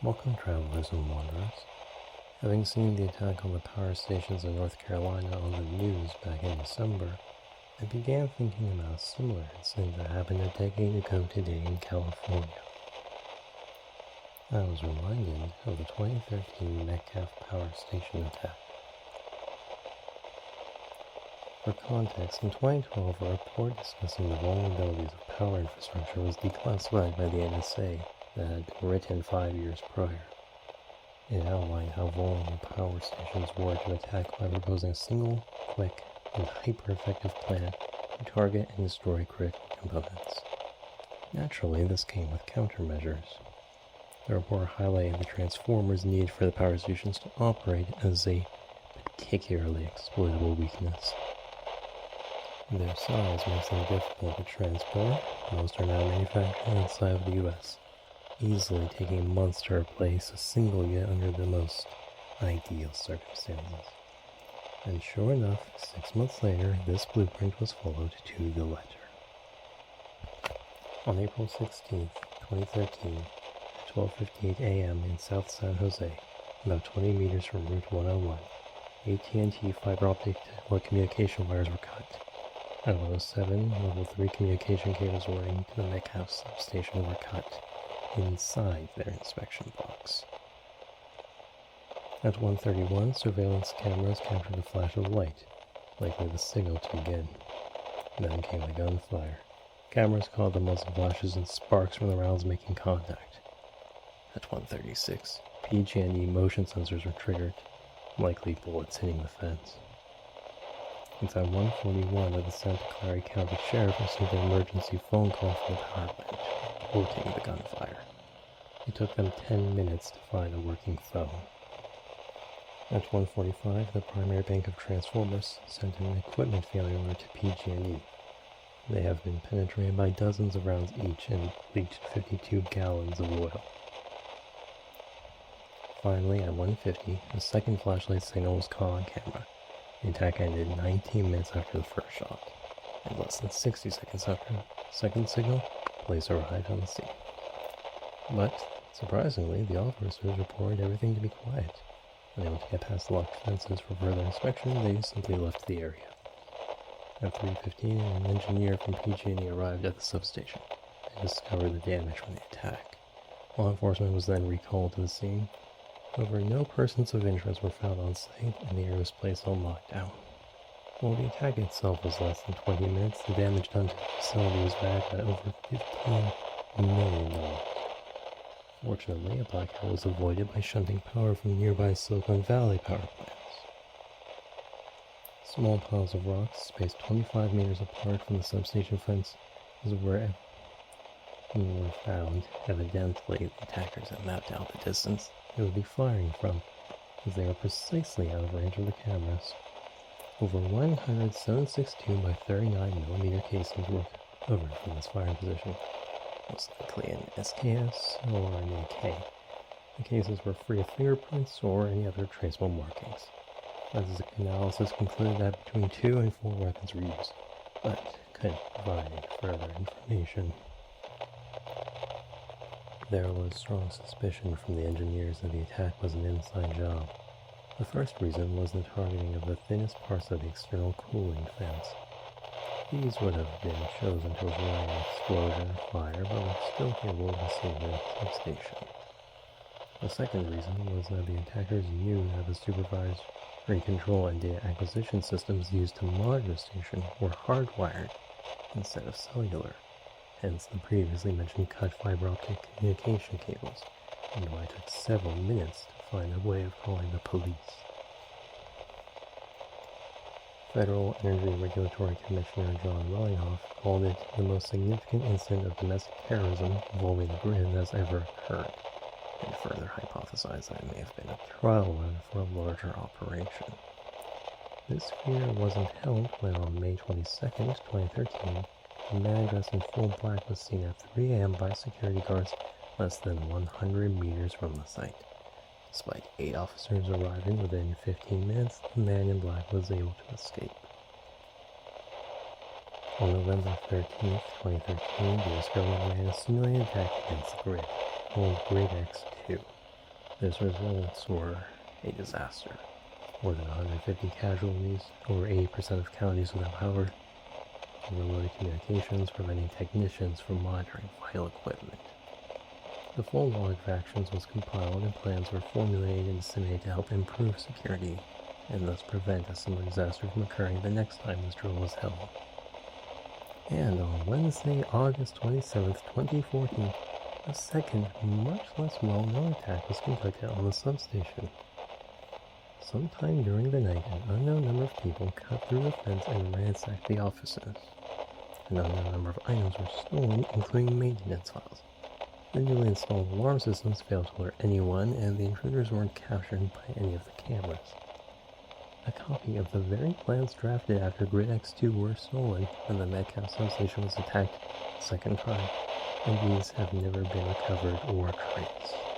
Welcome, travelers and wanderers. Having seen the attack on the power stations in North Carolina on the news back in December, I began thinking about a similar incident that happened a decade ago today in California. I was reminded of the 2013 Metcalf power station attack. For context, in 2012, a report discussing the vulnerabilities of power infrastructure was declassified by the NSA that had been written 5 years prior. It outlined how vulnerable power stations were to attack by proposing a single, quick, and hyper-effective plan to target and destroy critical components. Naturally, this came with countermeasures. The report highlighted the transformers needed for the power stations to operate as a particularly exploitable weakness. Their size makes them difficult to transport. Most are now manufactured outside of the US, easily taking months to replace a single unit under the most ideal circumstances. And sure enough, 6 months later, this blueprint was followed to the letter. On April 16, 2013, at 12:58 a.m. in South San Jose, about 20 meters from Route 101, AT&T fiber optic telecommunication wires were cut. At 1:07, level 3 communication cables running to the Metcalf substation were cut inside their inspection box. At 1:31, surveillance cameras captured a flash of light, likely the signal to begin. Then came the gunfire. Cameras caught the muzzle flashes and sparks from the rounds making contact. At 1:36, PG&E motion sensors were triggered, likely bullets hitting the fence. It's at 1:41 that the Santa Clara County Sheriff received an emergency phone call from the power plant, reporting the gunfire. It took them 10 minutes to find a working phone. At 1:45, the primary bank of transformers sent an equipment failure alert to PG&E. They have been penetrated by dozens of rounds each and leaked 52 gallons of oil. Finally, at 1:50, a second flashlight signal was caught on camera. The attack ended 19 minutes after the first shot, and less than 60 seconds after the second signal, police arrived on the scene. But, surprisingly, the officers reported everything to be quiet. Unable to get past the locked fences for further inspection, they simply left the area. At 3:15, an engineer from PG&E arrived at the substation and discovered the damage from the attack. Law enforcement was then recalled to the scene. However, no persons of interest were found on site, and the area was placed on lockdown. While the attack itself was less than 20 minutes, the damage done to the facility was valued at over $15 million. Fortunately, a blackout was avoided by shunting power from nearby Silicon Valley power plants. Small piles of rocks, spaced 25 meters apart from the substation fence, were found. Evidently, the attackers had mapped out the distance they would be firing from, as they were precisely out of range of the cameras. Over 100 7.62 by 39mm casings were recovered from this firing position, most likely an SKS or an AK. The cases were free of fingerprints or any other traceable markings. Forensic analysis concluded that between 2 and 4 weapons were used, but couldn't provide any further information. There was strong suspicion from the engineers that the attack was an inside job. The first reason was the targeting of the thinnest parts of the external cooling fans. These would have been chosen to avoid an explosion or fire, but were still capable of receiving the substation. The second reason was that the attackers knew that the supervisory control and data acquisition systems used to monitor the station were hardwired instead of cellular, hence the previously mentioned cut fiber optic communication cables, and why it took several minutes to find a way of calling the police. Federal Energy Regulatory Commissioner John Reinhoff called it the most significant incident of domestic terrorism involving the grid that's ever occurred, and further hypothesized that it may have been a trial run for a larger operation. This fear wasn't held when on May 22, 2013, a man dressed in full black was seen at 3 a.m. by security guards less than 100 meters from the site. Despite 8 officers arriving within 15 minutes, the man in black was able to escape. On November 13, 2013, the US government ran a simulated attack against the grid, called Grid X2. Its results were a disaster. More than 150 casualties, over 80% of counties without power, overloaded communications, preventing technicians from monitoring vital equipment. The full log of actions was compiled and plans were formulated and disseminated to help improve security and thus prevent a similar disaster from occurring the next time this drill was held. And on Wednesday, August 27, 2014, a second, much less well-known attack was conducted on the substation. Sometime during the night, an unknown number of people cut through the fence and ransacked the offices. An unknown number of items were stolen, including maintenance files. The newly installed alarm systems failed to alert anyone, and the intruders weren't captured by any of the cameras. A copy of the very plans drafted after Grid X2 were stolen when the Metcalf substation was attacked a second time, and these have never been recovered or traced.